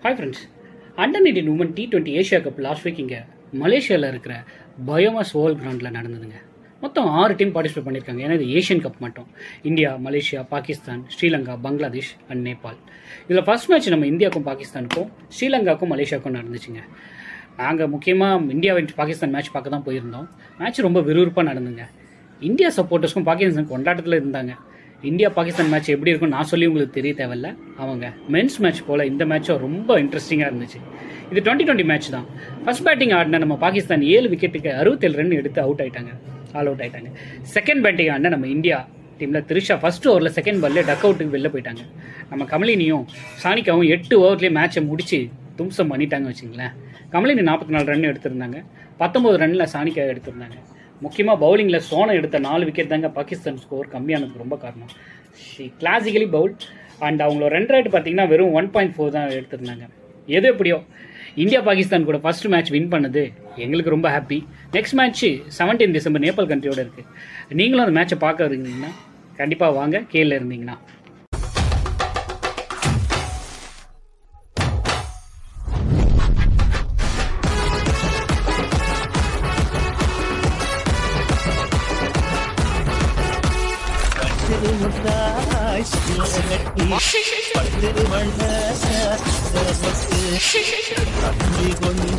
Hi friends, under nineteen women T20 Asia cup last week இங்கே மலேசியாவில் இருக்கிற பயோமாஸ் ஓவல் கிரவுண்டில் நடந்ததுங்க. மொத்தம் 6 டீம் பார்ட்டிசிபேட் பண்ணியிருக்காங்க. ஏன்னா இது ஏஷியன் கப் மட்டும். India, Malaysia, Pakistan, Sri Lanka, Bangladesh and Nepal. இதில் ஃபர்ஸ்ட் மேட்ச் நம்ம இந்தியாவுக்கும் பாகிஸ்தானுக்கும், ஸ்ரீலங்காவுக்கும் மலேசியாவுக்கும் நடந்துச்சுங்க. நாங்கள் முக்கியமாக இந்தியாவின் பாகிஸ்தான் மேட்ச் பார்க்க தான் போயிருந்தோம். மேட்ச் ரொம்ப விறுவிறுப்பாக நடந்துங்க. இந்தியா சப்போர்ட்டர்ஸ்க்கும் பாகிஸ்தான் கொண்டாட்டத்தில் இருந்தாங்க. இந்தியா பாகிஸ்தான் மேட்ச் எப்படி இருக்குன்னு நான் சொல்லி உங்களுக்கு தெரிய தேவையில்ல. அவங்க மென்ஸ் மேட்ச் போல் இந்த மேட்சும் ரொம்ப இன்ட்ரெஸ்டிங்காக இருந்துச்சு. இது 2020 மேட்ச் தான். ஃபர்ஸ்ட் பேட்டிங் ஆடின நம்ம பாகிஸ்தான் 7 விக்கெட்டுக்கு 67 ரன் எடுத்து ஆல் அவுட் ஆயிட்டாங்க. செகண்ட் பேட்டிங் ஆடின நம்ம இந்தியா டீமில் திரிஷா ஃபர்ஸ்ட் ஓவரில் செகண்ட் பால்லே டக் அவுட்டுக்கு வெளில போயிட்டாங்க. நம்ம கமலினியும் சானிகாவும் 8 ஓவர்லேயே மேட்சை முடிச்சு தும்சம் பண்ணிட்டாங்க வச்சுங்களேன். கமலினி 44 ரன் எடுத்திருந்தாங்க. 19 ரன்னில் சானிகா எடுத்திருந்தாங்க. முக்கியமாக பவுலிங்கில் சோனை எடுத்த 4 விக்கெட் தாங்க பாகிஸ்தான் ஸ்கோர் கம்மியானதுக்கு ரொம்ப காரணம். கிளாசிக்கலி பவுல் அண்ட் அவங்களோட ரன் ரேட் பார்த்தீங்கன்னா வெறும் 1.4 தான் எடுத்திருந்தாங்க. எது எப்படியோ இந்தியா பாகிஸ்தான் கூட ஃபர்ஸ்ட் மேட்ச் வின் பண்ணது எங்களுக்கு ரொம்ப happy. Next match 17 December Nepal கண்ட்ரியோட இருக்குது. நீங்களும் அந்த மேட்சை பார்க்க இருந்தீங்கன்னா கண்டிப்பாக வாங்க, கேள்ல இருந்தீங்கன்னா. கொண்டு